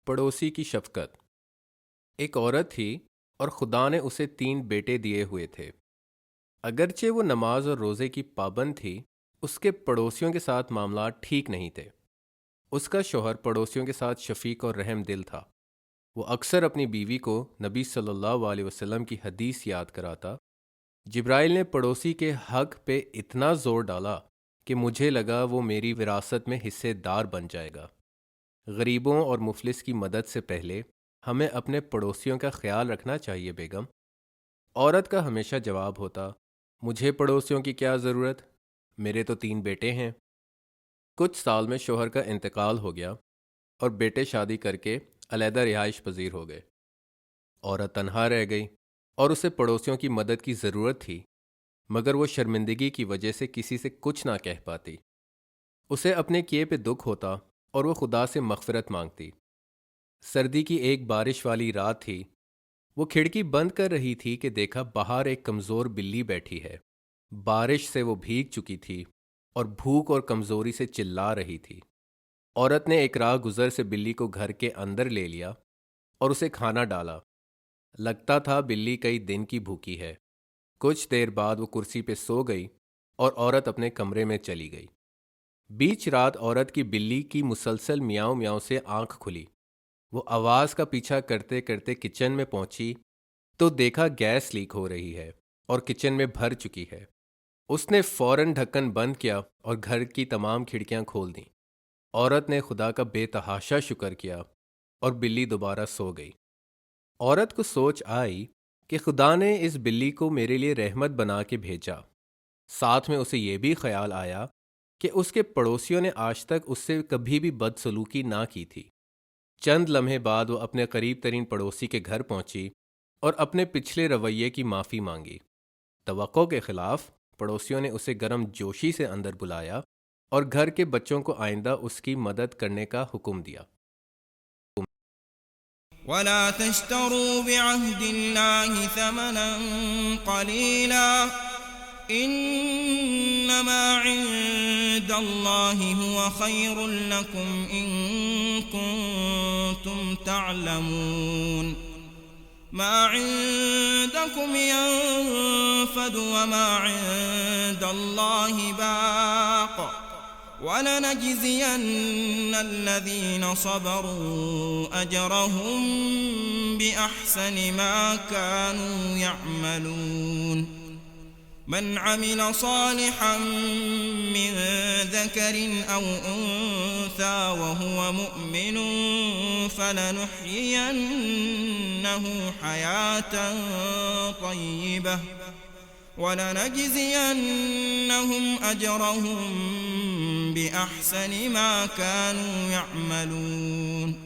پڑوسی کی شفقت۔ ایک عورت تھی اور خدا نے اسے 3 بیٹے دیے ہوئے تھے۔ اگرچہ وہ نماز اور روزے کی پابند تھی، اس کے پڑوسیوں کے ساتھ معاملات ٹھیک نہیں تھے۔ اس کا شوہر پڑوسیوں کے ساتھ شفیق اور رحم دل تھا۔ وہ اکثر اپنی بیوی کو نبی صلی اللہ علیہ وسلم کی حدیث یاد کراتا۔ جبرائیل نے پڑوسی کے حق پہ اتنا زور ڈالا کہ مجھے لگا وہ میری وراثت میں حصے دار بن جائے گا۔ غریبوں اور مفلس کی مدد سے پہلے ہمیں اپنے پڑوسیوں کا خیال رکھنا چاہیے بیگم۔ عورت کا ہمیشہ جواب ہوتا، مجھے پڑوسیوں کی کیا ضرورت، میرے تو 3 بیٹے ہیں۔ کچھ سال میں شوہر کا انتقال ہو گیا اور بیٹے شادی کر کے علیحدہ رہائش پذیر ہو گئے۔ عورت تنہا رہ گئی اور اسے پڑوسیوں کی مدد کی ضرورت تھی، مگر وہ شرمندگی کی وجہ سے کسی سے کچھ نہ کہہ پاتی۔ اسے اپنے کیے پہ دکھ ہوتا اور وہ خدا سے مغفرت مانگتی۔ سردی کی ایک بارش والی رات تھی۔ وہ کھڑکی بند کر رہی تھی کہ دیکھا باہر ایک کمزور بلی بیٹھی ہے۔ بارش سے وہ بھیگ چکی تھی اور بھوک اور کمزوری سے چلا رہی تھی۔ عورت نے ایک راہ گزر سے بلی کو گھر کے اندر لے لیا اور اسے کھانا ڈالا۔ لگتا تھا بلی کئی دن کی بھوکی ہے۔ کچھ دیر بعد وہ کرسی پہ سو گئی اور عورت اپنے کمرے میں چلی گئی۔ بیچ رات عورت کی بلی کی مسلسل میاؤں میاؤں سے آنکھ کھلی۔ وہ آواز کا پیچھا کرتے کرتے کچن میں پہنچی تو دیکھا گیس لیک ہو رہی ہے اور کچن میں بھر چکی ہے۔ اس نے فوراً ڈھکن بند کیا اور گھر کی تمام کھڑکیاں کھول دیں۔ عورت نے خدا کا بے تحاشا شکر کیا اور بلی دوبارہ سو گئی۔ عورت کو سوچ آئی کہ خدا نے اس بلی کو میرے لیے رحمت بنا کے بھیجا۔ ساتھ میں اسے یہ بھی خیال آیا کہ اس کے پڑوسیوں نے آج تک اس سے کبھی بھی بدسلوکی نہ کی تھی۔ چند لمحے بعد وہ اپنے قریب ترین پڑوسی کے گھر پہنچی اور اپنے پچھلے رویے کی معافی مانگی۔ توقع کے خلاف پڑوسیوں نے اسے گرم جوشی سے اندر بلایا اور گھر کے بچوں کو آئندہ اس کی مدد کرنے کا حکم دیا۔ وَلَا تَشْتَرُوا بِعَهْدِ اللَّهِ ثَمَنًا قَلِيلًا إِنَّمَا عِندَ اللَّهِ هُوَ خَيْرٌ لَكُمْ إِن كُنتُمْ تَعْلَمُونَ مَا عِندَكُمْ يَنفَدُ وَمَا عِندَ اللَّهِ بَاقٍ وَلَنَجْزِيَنَّ الَّذِينَ صَبَرُوا أَجْرَهُم بِأَحْسَنِ مَا كَانُوا يَعْمَلُونَ مَنْ عَمِلَ صَالِحًا مِّن ذَكَرٍ أَوْ أُنثَىٰ وَهُوَ مُؤْمِنٌ فَلَنُحْيِيَنَّهُ حَيَاةً طَيِّبَةً وَلَنَجْزِيَنَّهُمْ أَجْرَهُم بِأَحْسَنِ مَا كَانُوا يَعْمَلُونَ